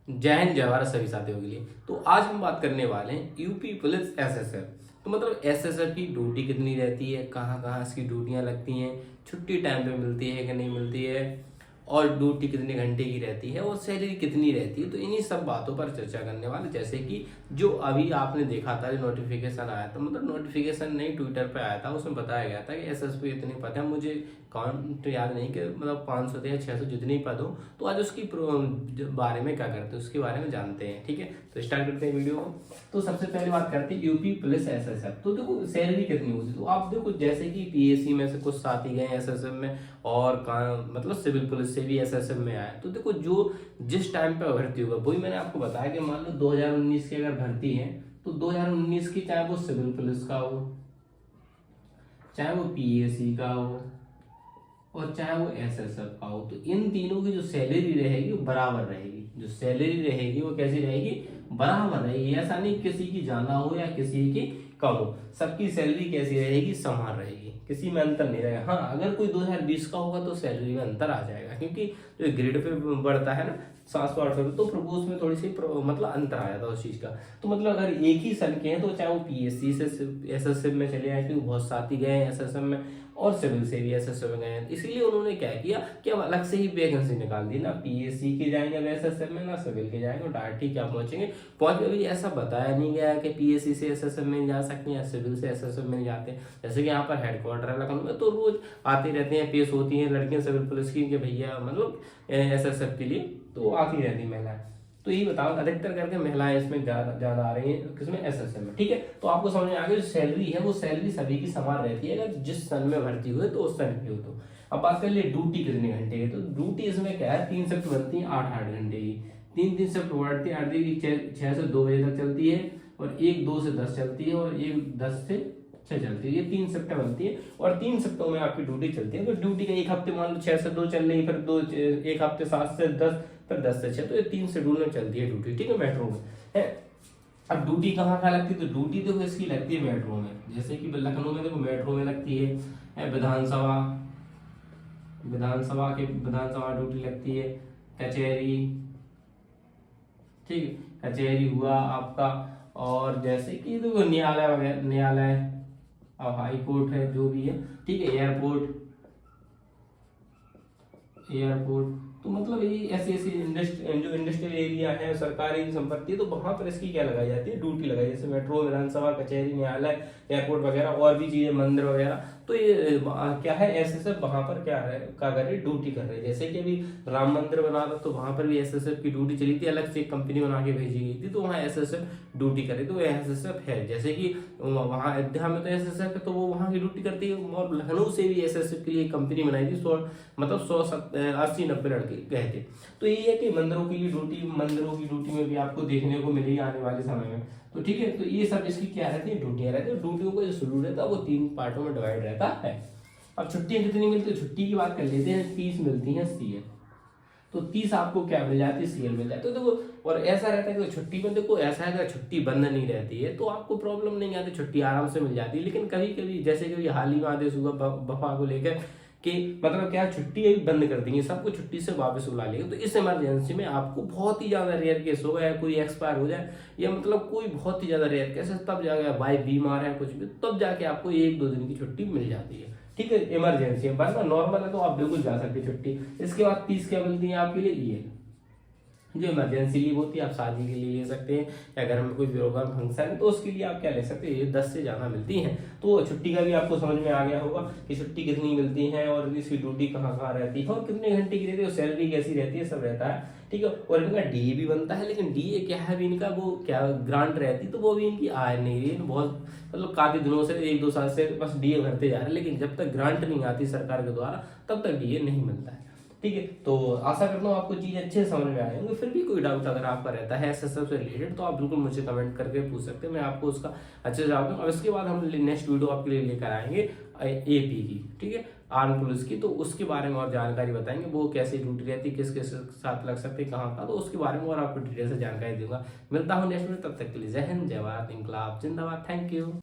जय हिंद जय भारत सभी साथियों के लिए। तो आज हम बात करने वाले हैं यूपी पुलिस एसएसएफ। तो मतलब एसएसएफ की ड्यूटी कितनी रहती है, कहाँ कहाँ इसकी ड्यूटियाँ लगती हैं, छुट्टी टाइम पे मिलती है कि नहीं मिलती है, और ड्यूटी कितने घंटे की रहती है और सैलरी कितनी रहती है। तो इन्हीं सब बातों पर चर्चा करने वाले। जैसे कि जो अभी आपने देखा था, नोटिफिकेशन आया था, मतलब नोटिफिकेशन नहीं ट्विटर पे आया था, उसमें बताया गया था कि एसएसपी इतने पद है, मुझे काउंट याद नहीं कि मतलब 500 थे या 600 जितने ही पद हो। तो आज उसकी बारे में क्या करते हैं उसके बारे में जानते हैं। ठीक है, तो स्टार्ट करते हैं वीडियो को। तो सबसे पहले बात करते हैं यूपी पुलिस एसएसएफ। तो देखो सैलरी कितनी होती है, तो आप देखो जैसे कि पीएससी में से कुछ साथी गए एसएसएफ में, और मतलब सिविल पुलिस से भी एसएसएफ में आए। तो देखो जो जिस टाइम पे भर्ती होगा, वही मैंने आपको बताया कि मान लो 2019 की अगर भर्ती है तो 2019 की, चाहे वो सिविल पुलिस का हो, चाहे वो पीएससी का हो, और चाहे वो एसएसएफ का हो, तो इन तीनों की जो सैलरी रहेगी वो बराबर रहेगी। जो सैलरी रहेगी वो कैसी रहेगी, बराबर रहेगी। ऐसा नहीं किसी की ज्यादा हो या किसी की कम हो, सबकी सैलरी कैसी रहेगी, समान रहेगी, किसी में अंतर नहीं रहेगा। हाँ, अगर कोई 2020 का होगा तो सैलरी में अंतर आ जाएगा, क्योंकि जो ग्रेड पे बढ़ता है ना 700-800, तो फिर वो उसमें थोड़ी सी मतलब अंतर आ जाता है उस चीज का। तो मतलब अगर एक ही सन के हैं तो चाहे वो पीएससी से एसएसएफ में चले आए, क्योंकि बहुत साथी गए हैं एसएसएफ में, और सिविल से भी एसएसएफ में गए हैं, इसीलिए उन्होंने क्या किया कि अब अलग से ही वैकेंसी निकाल दी। ना पीएससी के जाएंगे अब एसएसएफ में, ना सिविल के जाएंगे, डायरेक्ट ही क्या पहुंचेंगे। अभी ऐसा बताया नहीं गया कि पीएससी से एसएसएफ में जा सकते हैं या सिविल से एसएसएफ में जाते हैं। जैसे कि यहाँ पर हेडक्वार्टर है लखनऊ में, तो रोज आते रहते हैं, पेश होती हैं लड़कियां सिविल पुलिस की कि भैया मतलब एसएसएफ के लिए, तो आती रहती महिलाएं। तो यही बताओ, अधिकतर करके महिलाएं इसमें ज्यादा आ रही हैं, किसमें, एसएसएफ में। ठीक है, तो आपको समझ में आ गया, जो सैलरी है वो सैलरी सभी की समान रहती है, अगर जिस सन में भर्ती हुए तो उस सन की हो। तो अब बात कर लिए ड्यूटी कितने घंटे की। तो ड्यूटी इसमें क्या है, 3 शिफ्ट बनती है 8-8 घंटे की। 3 शिफ्ट बढ़ती है, 6 से 2 बजे तक चलती है, और एक 2 से 10 चलती है, और एक 10 से 6 चलती है। ये 3 शिफ्टें बनती है, और 3 शिफ्टों में आपकी ड्यूटी चलती है। तो ड्यूटी का एक हफ्ते मान लो 6 से 2 चल रही, फिर एक हफ्ते 7 से 10, फिर 10 से 6, तो ये 3 शेड्यूल में चलती है ड्यूटी। ठीक है, मेट्रो में है। अब ड्यूटी कहाँ कहाँ लगती है, तो ड्यूटी देखो इसकी लगती है मेट्रो में। जैसे कि लखनऊ में देखो मेट्रो में लगती है, विधानसभा विधानसभा ड्यूटी लगती है, कचहरी, ठीक है, कचहरी हुआ आपका, और जैसे कि देखो न्यायालय वगैरह, न्यायालय और हाई कोर्ट है जो भी है, ठीक है, एयरपोर्ट, तो मतलब ये ऐसे ऐसे जो इंडस्ट्रियल एरिया है, सरकारी संपत्ति है, तो वहां पर इसकी क्या लगाई जाती है, ड्यूटी लगाई, जैसे मेट्रो, विधानसभा, कचहरी, न्यायालय, एयरपोर्ट वगैरह, और भी चीजें, मंदिर वगैरह। तो ये क्या है, एसएसएफ वहां पर क्या कर रही है, ड्यूटी कर रही है। जैसे कि अभी राम मंदिर बना था, तो वहां पर भी एसएसएफ की ड्यूटी चली थी, अलग से एक कंपनी बना के भेजी गई थी, तो वहाँ एसएसएफ ड्यूटी कर रही, तो एसएसएफ है। जैसे कि वहाँ अयोध्या में तो एसएसएफ है, तो वो वहाँ की ड्यूटी करती है, और लखनऊ से भी एसएसएफ की एक कंपनी बनाई थी, मतलब 180-90 लड़के गए थे। तो ये है कि मंदिरों की ड्यूटी में भी आपको देखने को मिलेगी आने वाले समय में। तो ठीक है, तो ये सब इसकी क्या रहती है, ड्यूटियां रहती है। ड्यूटियों का जो शेड्यूल रहता है वो 3 पार्टों में डिवाइड रहता है। अब छुट्टियां कितनी मिलती है, छुट्टी की बात कर लेते हैं। 30 मिलती है सीएल, तो 30 आपको क्या मिल जाती है, सीएल मिल जाती है। तो देखो, और ऐसा रहता है कि छुट्टी में देखो ऐसा है, अगर छुट्टी बंद नहीं रहती है तो आपको प्रॉब्लम नहीं आती, छुट्टी आराम से मिल जाती है। लेकिन कभी कभी, जैसे कभी हाल ही में आदेश हुआ बफा को लेकर कि मतलब क्या, छुट्टी अभी बंद कर देंगे, सबको छुट्टी से वापस बुला लेंगे। तो इस इमरजेंसी में आपको बहुत ही ज्यादा रेयर केस होगा, या कोई एक्सपायर हो जाए, या मतलब कोई बहुत ही ज्यादा रेयर केस है, तब जाके भाई बीमार है कुछ भी, तब जाके आपको 1-2 दिन की छुट्टी मिल जाती है। ठीक है, इमरजेंसी है, वरना नॉर्मल है तो आप बिल्कुल जा सकते छुट्टी। इसके बाद 30 क्या मिलती है आपके लिए, ये जो इमरजेंसी लीव होती है, आप शादी के लिए ले सकते हैं, या घर में कोई प्रोग्राम फंक्शन है तो उसके लिए आप क्या ले सकते हैं, ये 10 से ज़्यादा मिलती हैं। तो छुट्टी का भी आपको समझ में आ गया होगा कि छुट्टी कितनी मिलती है, और इसकी ड्यूटी कहाँ कहाँ रहती है, और कितने घंटे की रहती है, और सैलरी कैसी रहती है, सब रहता है। ठीक है, और इनका डीए भी बनता है, लेकिन डीए क्या है भी इनका, वो क्या ग्रांट रहती, तो वो भी इनकी आय नहीं रही, बहुत मतलब काफी दिनों से 1-2 साल से बस डीए भरते जा रहे हैं, लेकिन जब तक ग्रांट नहीं आती सरकार के द्वारा तब तक डीए नहीं मिलता है। ठीक है, तो आशा करता हूँ आपको चीज अच्छे से समझ में आए होंगे। फिर भी कोई डाउट अगर आपका रहता है एसएसएफ से रिलेटेड, तो आप बिल्कुल मुझे कमेंट करके पूछ सकते हैं, मैं आपको उसका अच्छे से जवाब दूँ। अब इसके बाद हम नेक्स्ट वीडियो आपके लिए लेकर आएंगे एपी की, ठीक है, आर्म पुलिस की। तो उसके बारे में और जानकारी बताएंगे, वो कैसी ड्यूटी रहती है, किस किस साथ लग सकते हैं, कहाँ का, तो उसके बारे में और आपको डिटेल से जानकारी दूंगा। मिलता हूँ नेक्स्ट वीडियो, तब तक के लिए जय हिंद, जय भारत, इंकलाब जिंदाबाद, थैंक यू।